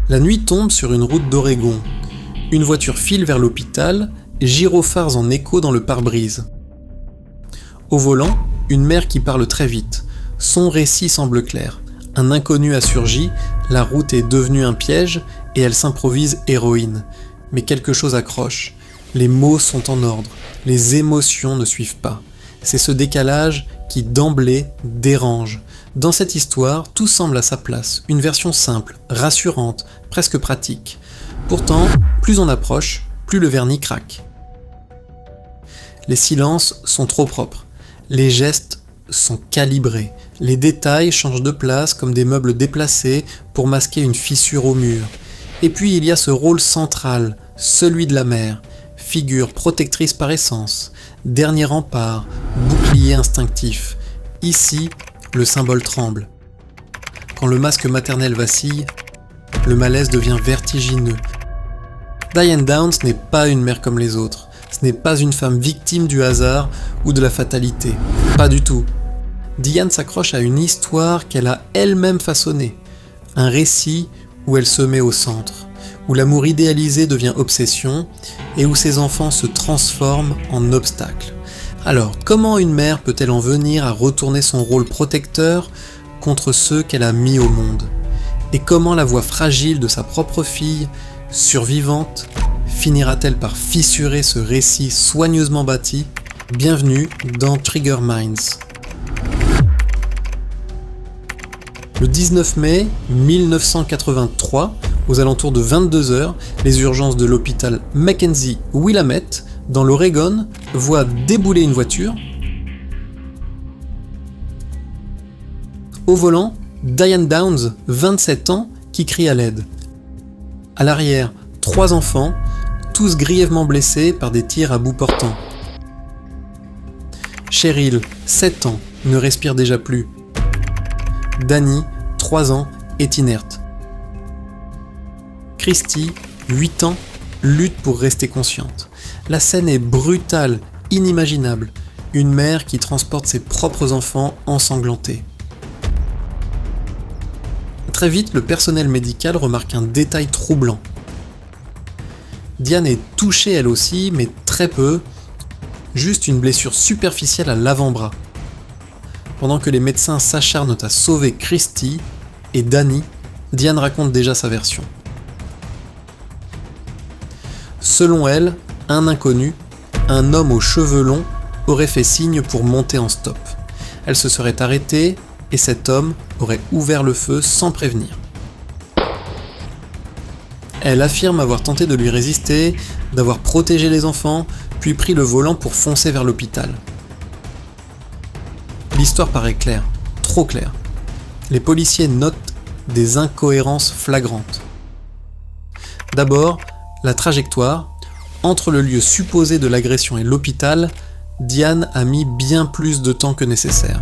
La nuit tombe sur une route d'Oregon. Une voiture file vers l'hôpital, gyrophares en écho dans le pare-brise. Au volant, une mère qui parle très vite. Son récit semble clair. Un inconnu a surgi, la route est devenue un piège et elle s'improvise héroïne. Mais quelque chose accroche. Les mots sont en ordre, les émotions ne suivent pas. C'est ce décalage qui d'emblée dérange. Dans cette histoire, tout semble à sa place, une version simple, rassurante, presque pratique. Pourtant, plus on approche, plus le vernis craque. Les silences sont trop propres, les gestes sont calibrés, les détails changent de place comme des meubles déplacés pour masquer une fissure au mur. Et puis il y a ce rôle central, celui de la mère, figure protectrice par essence, dernier rempart, bouclier instinctif. Ici, le symbole tremble. Quand le masque maternel vacille, le malaise devient vertigineux. Diane Downs n'est pas une mère comme les autres. Ce n'est pas une femme victime du hasard ou de la fatalité. Pas du tout. Diane s'accroche à une histoire qu'elle a elle-même façonnée. Un récit où elle se met au centre, où l'amour idéalisé devient obsession et où ses enfants se transforment en obstacles. Alors, comment une mère peut-elle en venir à retourner son rôle protecteur contre ceux qu'elle a mis au monde ? Et comment la voix fragile de sa propre fille, survivante, finira-t-elle par fissurer ce récit soigneusement bâti ? Bienvenue dans Trigger Minds. Le 19 mai 1983, aux alentours de 22h, les urgences de l'hôpital Mackenzie-Willamette, dans l'Oregon, voient débouler une voiture. Au volant, Diane Downs, 27 ans, qui crie à l'aide. À l'arrière, 3 enfants, tous grièvement blessés par des tirs à bout portant. Cheryl, 7 ans, ne respire déjà plus. Danny, 3 ans, est inerte. Christy, 8 ans, lutte pour rester consciente. La scène est brutale, inimaginable. Une mère qui transporte ses propres enfants ensanglantés. Très vite, le personnel médical remarque un détail troublant. Diane est touchée elle aussi, mais très peu, juste une blessure superficielle à l'avant-bras. Pendant que les médecins s'acharnent à sauver Christy et Danny, Diane raconte déjà sa version. Selon elle, un inconnu, un homme aux cheveux longs, aurait fait signe pour monter en stop. Elle se serait arrêtée et cet homme aurait ouvert le feu sans prévenir. Elle affirme avoir tenté de lui résister, d'avoir protégé les enfants, puis pris le volant pour foncer vers l'hôpital. L'histoire paraît claire, trop claire. Les policiers notent des incohérences flagrantes. D'abord, la trajectoire. Entre le lieu supposé de l'agression et l'hôpital, Diane a mis bien plus de temps que nécessaire.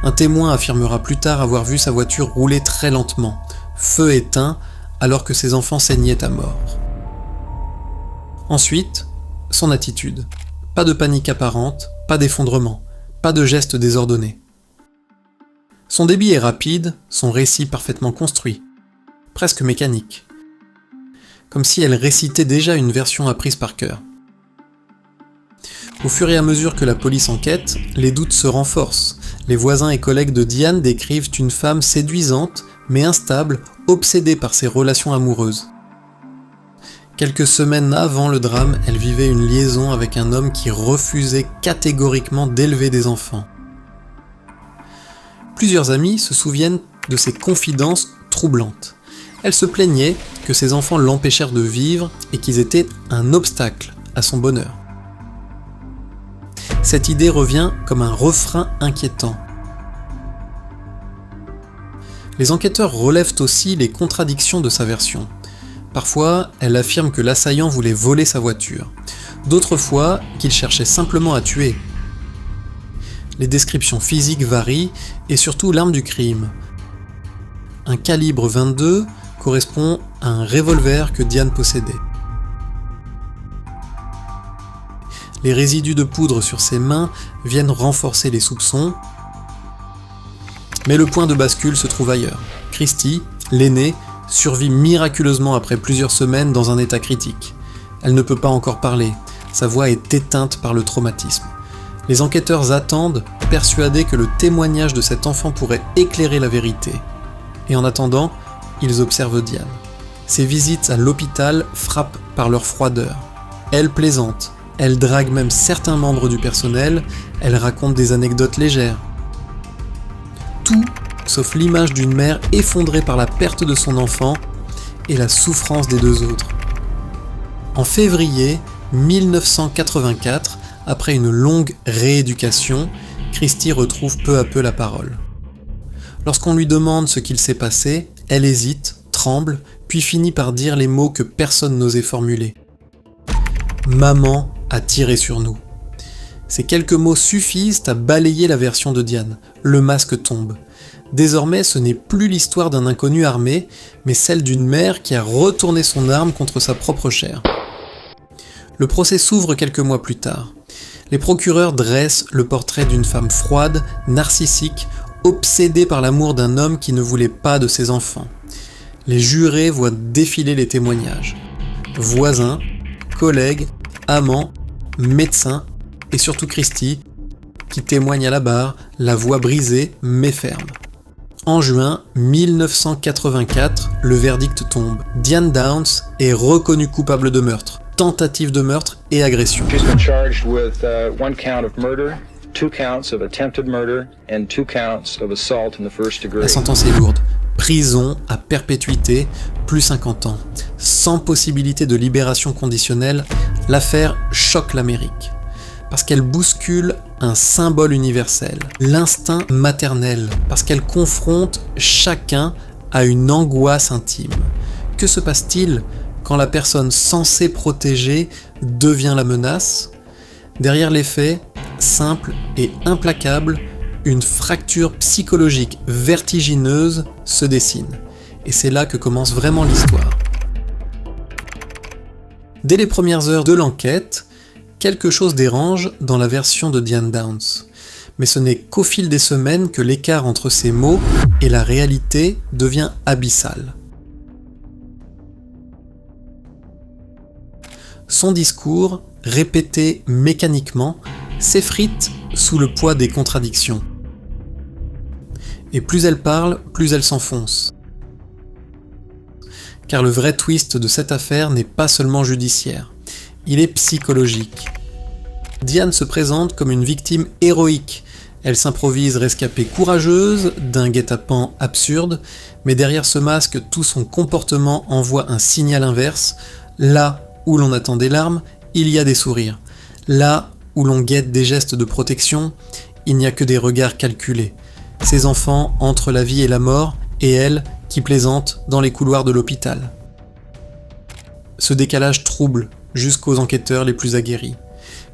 Un témoin affirmera plus tard avoir vu sa voiture rouler très lentement, feu éteint, alors que ses enfants saignaient à mort. Ensuite, son attitude. Pas de panique apparente, pas d'effondrement, pas de gestes désordonnés. Son débit est rapide, son récit parfaitement construit, presque mécanique. Comme si elle récitait déjà une version apprise par cœur. Au fur et à mesure que la police enquête, les doutes se renforcent. Les voisins et collègues de Diane décrivent une femme séduisante, mais instable, obsédée par ses relations amoureuses. Quelques semaines avant le drame, elle vivait une liaison avec un homme qui refusait catégoriquement d'élever des enfants. Plusieurs amis se souviennent de ces confidences troublantes. Elle se plaignait que ses enfants l'empêchèrent de vivre et qu'ils étaient un obstacle à son bonheur. Cette idée revient comme un refrain inquiétant. Les enquêteurs relèvent aussi les contradictions de sa version. Parfois, elle affirme que l'assaillant voulait voler sa voiture. D'autres fois, qu'il cherchait simplement à tuer. Les descriptions physiques varient et surtout l'arme du crime. Un calibre 22 correspond à un revolver que Diane possédait. Les résidus de poudre sur ses mains viennent renforcer les soupçons, mais le point de bascule se trouve ailleurs. Christy, l'aînée, survit miraculeusement après plusieurs semaines dans un état critique. Elle ne peut pas encore parler, sa voix est éteinte par le traumatisme. Les enquêteurs attendent, persuadés que le témoignage de cet enfant pourrait éclairer la vérité. Et en attendant, ils observent Diane. Ses visites à l'hôpital frappent par leur froideur. Elle plaisante, elle drague même certains membres du personnel, elle raconte des anecdotes légères. Tout sauf l'image d'une mère effondrée par la perte de son enfant et la souffrance des deux autres. En février 1984, après une longue rééducation, Christy retrouve peu à peu la parole. Lorsqu'on lui demande ce qu'il s'est passé, elle hésite, tremble, puis finit par dire les mots que personne n'osait formuler. « Maman a tiré sur nous ». Ces quelques mots suffisent à balayer la version de Diane. Le masque tombe. Désormais, ce n'est plus l'histoire d'un inconnu armé, mais celle d'une mère qui a retourné son arme contre sa propre chair. Le procès s'ouvre quelques mois plus tard. Les procureurs dressent le portrait d'une femme froide, narcissique, obsédée par l'amour d'un homme qui ne voulait pas de ses enfants. Les jurés voient défiler les témoignages. Voisins, collègues, amants, médecins et surtout Christy, qui témoigne à la barre, la voix brisée mais ferme. En juin 1984, le verdict tombe. Diane Downs est reconnue coupable de meurtre, tentative de meurtre et agression. She's been charged with one count of murder, 2 counts of attempted murder, and 2 counts of assault in the first degree. La sentence est lourde. Prison à perpétuité, plus 50 ans. Sans possibilité de libération conditionnelle, l'affaire choque l'Amérique. Parce qu'elle bouscule un symbole universel, l'instinct maternel, parce qu'elle confronte chacun à une angoisse intime. Que se passe-t-il quand la personne censée protéger devient la menace? Derrière les faits, simples et implacables, une fracture psychologique vertigineuse se dessine. Et c'est là que commence vraiment l'histoire. Dès les premières heures de l'enquête, quelque chose dérange dans la version de Diane Downs. Mais ce n'est qu'au fil des semaines que l'écart entre ces mots et la réalité devient abyssal. Son discours, répété mécaniquement, s'effrite sous le poids des contradictions. Et plus elle parle, plus elle s'enfonce. Car le vrai twist de cette affaire n'est pas seulement judiciaire, il est psychologique. Diane se présente comme une victime héroïque. Elle s'improvise rescapée courageuse d'un guet-apens absurde, mais derrière ce masque, tout son comportement envoie un signal inverse. Là où l'on attend des larmes, il y a des sourires. Là où l'on guette des gestes de protection, il n'y a que des regards calculés. Ses enfants entre la vie et la mort, et elle qui plaisante dans les couloirs de l'hôpital. Ce décalage trouble jusqu'aux enquêteurs les plus aguerris,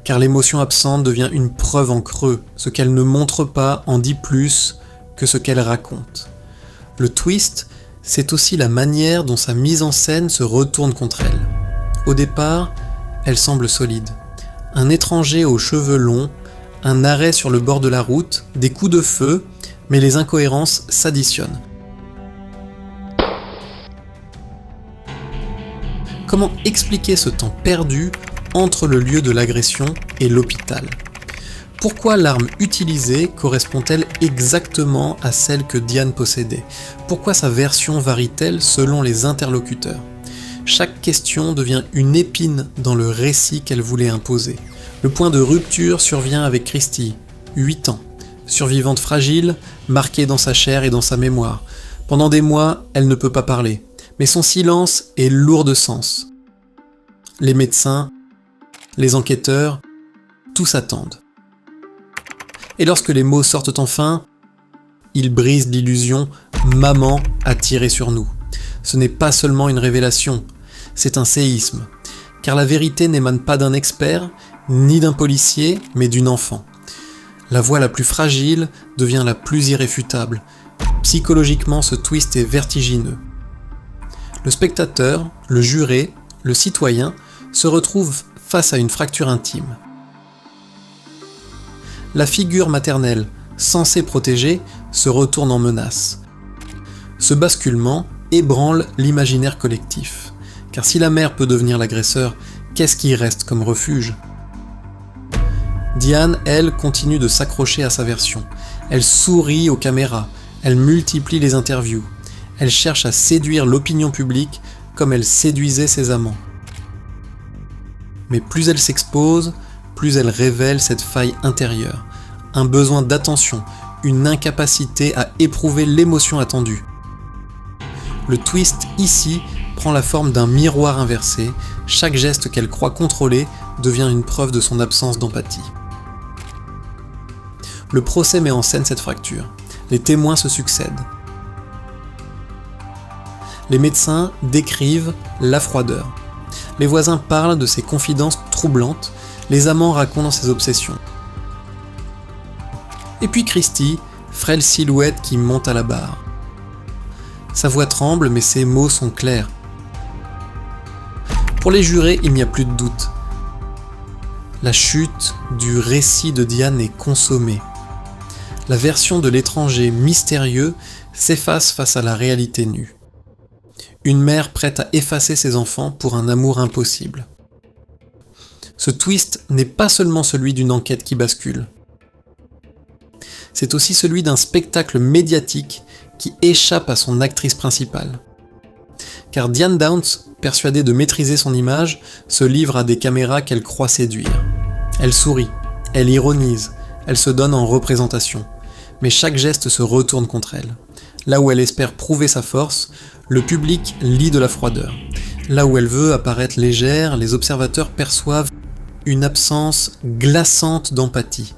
car l'émotion absente devient une preuve en creux. Ce qu'elle ne montre pas en dit plus que ce qu'elle raconte. Le twist, c'est aussi la manière dont sa mise en scène se retourne contre elle. Au départ, elle semble solide. Un étranger aux cheveux longs, un arrêt sur le bord de la route, des coups de feu, mais les incohérences s'additionnent. Comment expliquer ce temps perdu entre le lieu de l'agression et l'hôpital? Pourquoi l'arme utilisée correspond-elle exactement à celle que Diane possédait? Pourquoi sa version varie-t-elle selon les interlocuteurs? Chaque question devient une épine dans le récit qu'elle voulait imposer. Le point de rupture survient avec Christy, 8 ans, survivante fragile, marquée dans sa chair et dans sa mémoire. Pendant des mois, elle ne peut pas parler, mais son silence est lourd de sens. Les médecins, les enquêteurs, tous attendent. Et lorsque les mots sortent enfin, ils brisent l'illusion « Maman a tiré sur nous ». Ce n'est pas seulement une révélation, c'est un séisme, car la vérité n'émane pas d'un expert, ni d'un policier, mais d'une enfant. La voix la plus fragile devient la plus irréfutable. Psychologiquement, ce twist est vertigineux. Le spectateur, le juré, le citoyen se retrouvent face à une fracture intime. La figure maternelle, censée protéger, se retourne en menace. Ce basculement, ébranle l'imaginaire collectif. Car si la mère peut devenir l'agresseur, qu'est-ce qui reste comme refuge ? Diane, elle, continue de s'accrocher à sa version. Elle sourit aux caméras, elle multiplie les interviews. Elle cherche à séduire l'opinion publique comme elle séduisait ses amants. Mais plus elle s'expose, plus elle révèle cette faille intérieure, un besoin d'attention, une incapacité à éprouver l'émotion attendue. Le twist ici prend la forme d'un miroir inversé, chaque geste qu'elle croit contrôler devient une preuve de son absence d'empathie. Le procès met en scène cette fracture. Les témoins se succèdent. Les médecins décrivent la froideur. Les voisins parlent de ses confidences troublantes, les amants racontent ses obsessions. Et puis Christie, frêle silhouette qui monte à la barre. Sa voix tremble, mais ses mots sont clairs. Pour les jurés, il n'y a plus de doute. La chute du récit de Diane est consommée. La version de l'étranger mystérieux s'efface face à la réalité nue. Une mère prête à effacer ses enfants pour un amour impossible. Ce twist n'est pas seulement celui d'une enquête qui bascule. C'est aussi celui d'un spectacle médiatique qui échappe à son actrice principale. Car Diane Downs, persuadée de maîtriser son image, se livre à des caméras qu'elle croit séduire. Elle sourit, elle ironise, elle se donne en représentation. Mais chaque geste se retourne contre elle. Là où elle espère prouver sa force, le public lit de la froideur. Là où elle veut apparaître légère, les observateurs perçoivent une absence glaçante d'empathie.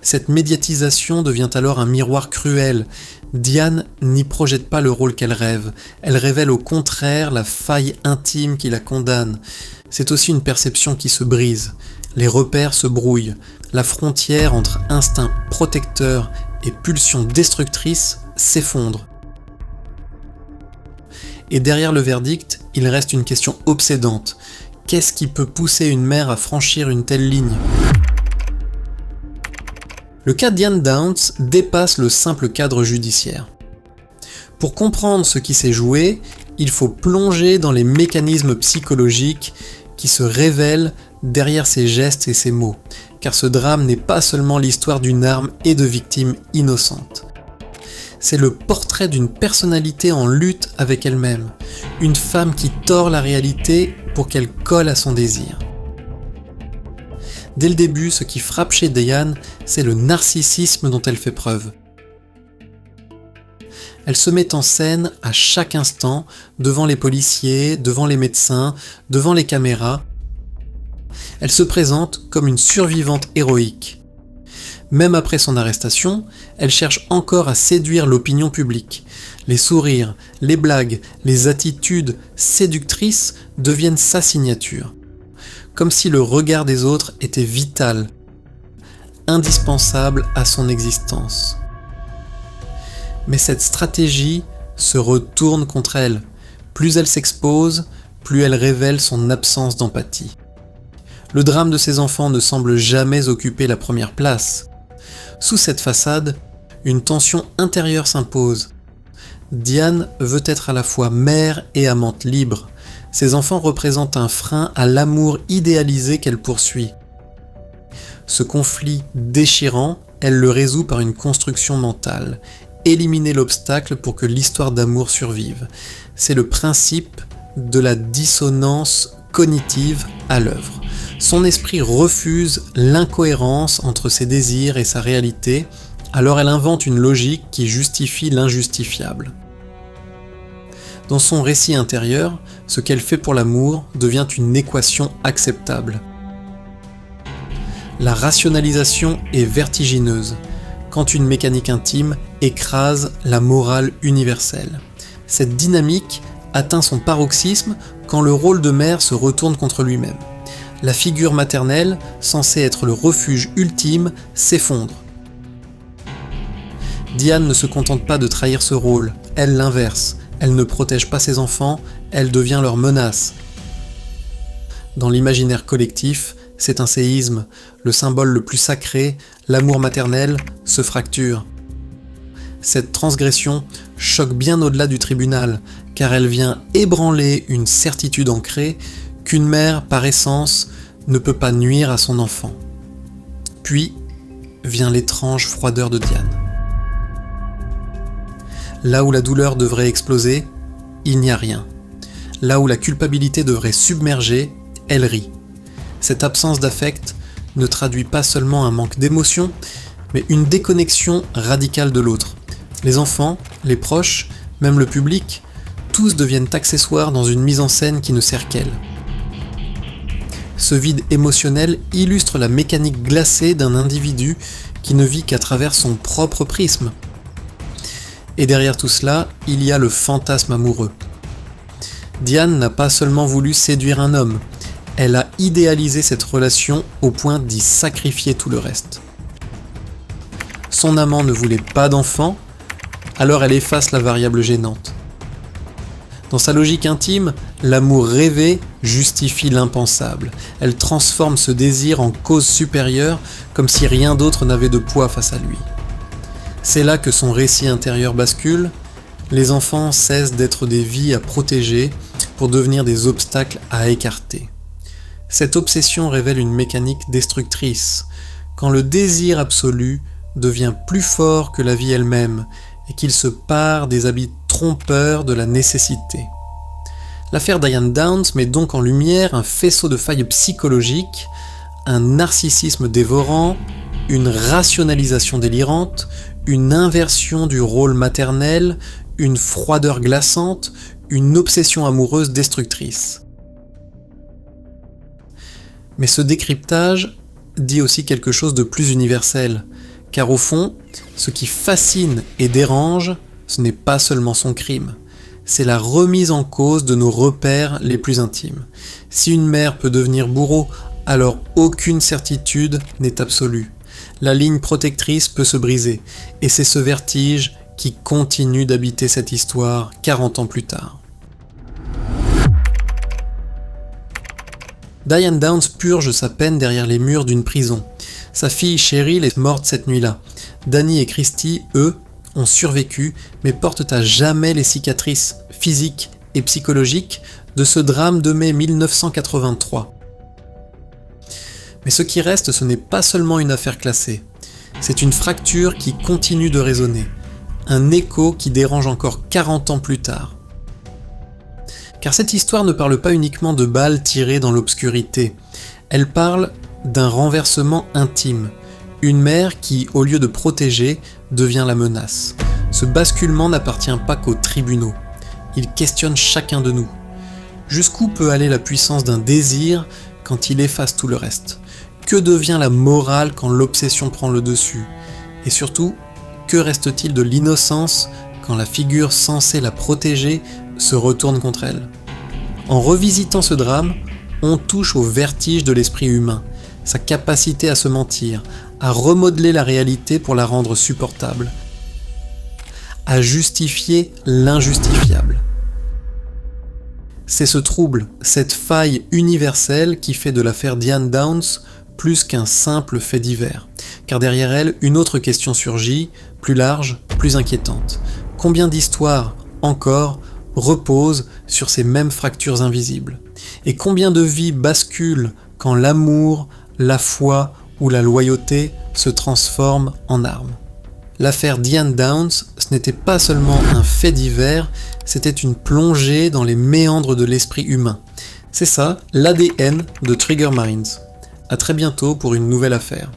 Cette médiatisation devient alors un miroir cruel. Diane n'y projette pas le rôle qu'elle rêve. Elle révèle au contraire la faille intime qui la condamne. C'est aussi une perception qui se brise. Les repères se brouillent. La frontière entre instinct protecteur et pulsion destructrice s'effondre. Et derrière le verdict, il reste une question obsédante. Qu'est-ce qui peut pousser une mère à franchir une telle ligne ? Le cas Diane Downs dépasse le simple cadre judiciaire. Pour comprendre ce qui s'est joué, il faut plonger dans les mécanismes psychologiques qui se révèlent derrière ses gestes et ses mots, car ce drame n'est pas seulement l'histoire d'une arme et de victimes innocentes. C'est le portrait d'une personnalité en lutte avec elle-même, une femme qui tord la réalité pour qu'elle colle à son désir. Dès le début, ce qui frappe chez Diane, c'est le narcissisme dont elle fait preuve. Elle se met en scène à chaque instant, devant les policiers, devant les médecins, devant les caméras. Elle se présente comme une survivante héroïque. Même après son arrestation, elle cherche encore à séduire l'opinion publique. Les sourires, les blagues, les attitudes séductrices deviennent sa signature. Comme si le regard des autres était vital, indispensable à son existence. Mais cette stratégie se retourne contre elle. Plus elle s'expose, plus elle révèle son absence d'empathie. Le drame de ses enfants ne semble jamais occuper la première place. Sous cette façade, une tension intérieure s'impose. Diane veut être à la fois mère et amante libre. Ses enfants représentent un frein à l'amour idéalisé qu'elle poursuit. Ce conflit déchirant, elle le résout par une construction mentale. Éliminer l'obstacle pour que l'histoire d'amour survive. C'est le principe de la dissonance cognitive à l'œuvre. Son esprit refuse l'incohérence entre ses désirs et sa réalité, alors elle invente une logique qui justifie l'injustifiable. Dans son récit intérieur, ce qu'elle fait pour l'amour devient une équation acceptable. La rationalisation est vertigineuse, quand une mécanique intime écrase la morale universelle. Cette dynamique atteint son paroxysme quand le rôle de mère se retourne contre lui-même. La figure maternelle, censée être le refuge ultime, s'effondre. Diane ne se contente pas de trahir ce rôle, elle l'inverse. Elle ne protège pas ses enfants, elle devient leur menace. Dans l'imaginaire collectif, c'est un séisme. Le symbole le plus sacré, l'amour maternel, se fracture. Cette transgression choque bien au-delà du tribunal, car elle vient ébranler une certitude ancrée qu'une mère, par essence, ne peut pas nuire à son enfant. Puis vient l'étrange froideur de Diane. Là où la douleur devrait exploser, il n'y a rien. Là où la culpabilité devrait submerger, elle rit. Cette absence d'affect ne traduit pas seulement un manque d'émotion, mais une déconnexion radicale de l'autre. Les enfants, les proches, même le public, tous deviennent accessoires dans une mise en scène qui ne sert qu'elle. Ce vide émotionnel illustre la mécanique glacée d'un individu qui ne vit qu'à travers son propre prisme. Et derrière tout cela, il y a le fantasme amoureux. Diane n'a pas seulement voulu séduire un homme, elle a idéalisé cette relation au point d'y sacrifier tout le reste. Son amant ne voulait pas d'enfant, alors elle efface la variable gênante. Dans sa logique intime, l'amour rêvé justifie l'impensable. Elle transforme ce désir en cause supérieure, comme si rien d'autre n'avait de poids face à lui. C'est là que son récit intérieur bascule. Les enfants cessent d'être des vies à protéger pour devenir des obstacles à écarter. Cette obsession révèle une mécanique destructrice, quand le désir absolu devient plus fort que la vie elle-même et qu'il se pare des habits trompeurs de la nécessité. L'affaire Diane Downs met donc en lumière un faisceau de failles psychologiques, un narcissisme dévorant, une rationalisation délirante, une inversion du rôle maternel, une froideur glaçante, une obsession amoureuse destructrice. Mais ce décryptage dit aussi quelque chose de plus universel, car au fond, ce qui fascine et dérange, ce n'est pas seulement son crime, c'est la remise en cause de nos repères les plus intimes. Si une mère peut devenir bourreau, alors aucune certitude n'est absolue. La ligne protectrice peut se briser, et c'est ce vertige qui continue d'habiter cette histoire 40 ans plus tard. Diane Downs purge sa peine derrière les murs d'une prison. Sa fille Cheryl est morte cette nuit-là. Danny et Christy, eux, ont survécu, mais portent à jamais les cicatrices physiques et psychologiques de ce drame de mai 1983. Mais ce qui reste, ce n'est pas seulement une affaire classée. C'est une fracture qui continue de résonner. Un écho qui dérange encore 40 ans plus tard. Car cette histoire ne parle pas uniquement de balles tirées dans l'obscurité. Elle parle d'un renversement intime. Une mère qui, au lieu de protéger, devient la menace. Ce basculement n'appartient pas qu'aux tribunaux. Il questionne chacun de nous. Jusqu'où peut aller la puissance d'un désir quand il efface tout le reste ? Que devient la morale quand l'obsession prend le dessus ? Et surtout, que reste-t-il de l'innocence quand la figure censée la protéger se retourne contre elle ? En revisitant ce drame, on touche au vertige de l'esprit humain, sa capacité à se mentir, à remodeler la réalité pour la rendre supportable, à justifier l'injustifiable. C'est ce trouble, cette faille universelle qui fait de l'affaire Diane Downs plus qu'un simple fait divers. Car derrière elle, une autre question surgit, plus large, plus inquiétante. Combien d'histoires, encore, reposent sur ces mêmes fractures invisibles ? Et combien de vies basculent quand l'amour, la foi ou la loyauté se transforment en armes ? L'affaire Diane Downs, ce n'était pas seulement un fait divers, c'était une plongée dans les méandres de l'esprit humain. C'est ça, l'ADN de Trigger Minds. À très bientôt pour une nouvelle affaire.